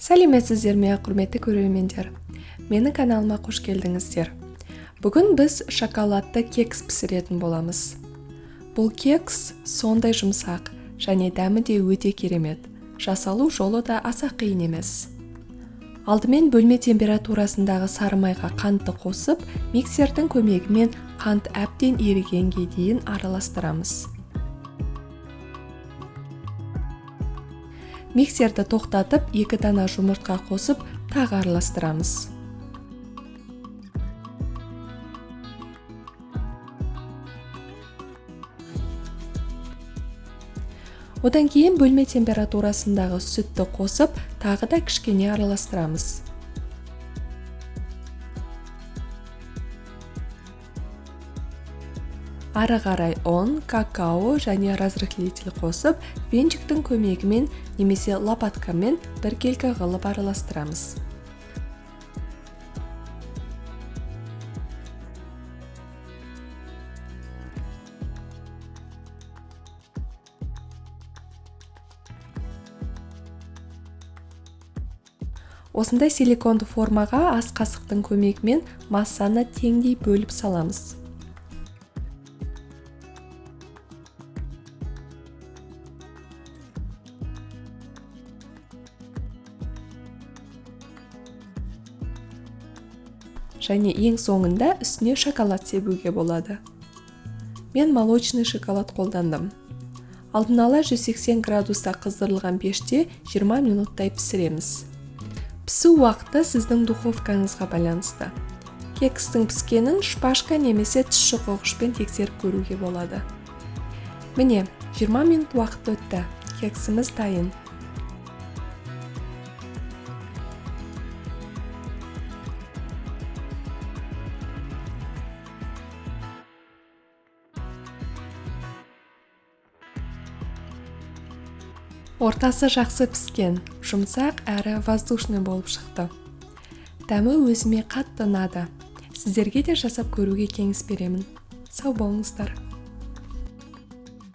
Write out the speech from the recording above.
Сәлеметсіздер ме, құрметті көрермендер. Менің каналыма қош келдіңіздер. Бүгін біз шоколадты кекс пісіретін боламыз. Бұл кекс сондай жұмсақ және дәмі де өте керемет. Жасалу жолы да аса қиын емес. Алдымен бөлме температурасындағы сары майға қантты қосып, миксердің көмегімен қант әбден ерігенге дейін араластырамыз. Миксерді тоқтатып, 2 дана жұмыртқа қосып, тағы араластырамыз. Одан кейін бөлме температурасындағы сүтті қосып, тағы да кішкене араластырамыз. Ары қарай ұн, какао және разрыхлитель қосып, венчиктің көмегімен немесе лопаткамен біркелкі қылып араластырамыз. Осындай силиконды формаға ас қасықтың көмегімен массаны теңдей бөліп саламыз. Және ең соңында үстіне шоколад себуге болады. Мен молочный шоколад қолдандым. Алдын ала 180 градуста қыздырылған пеште 20 минуттай пісіреміз. Пісу уақыты сіздің духовкаңызға байланысты. Кекстің піскенін шпажка немесе тіс шұқығышпен тексеріп көруге болады. Міне, 20 минут уақыт өтті. Кексіміз дайын. Ортасы жақсы піскен, жұмсақ әрі воздушный болып шықты. Дәмі өзіме қатты ұнады. Сіздерге де жасап көруге кеңес беремін. Сау болыңыздар.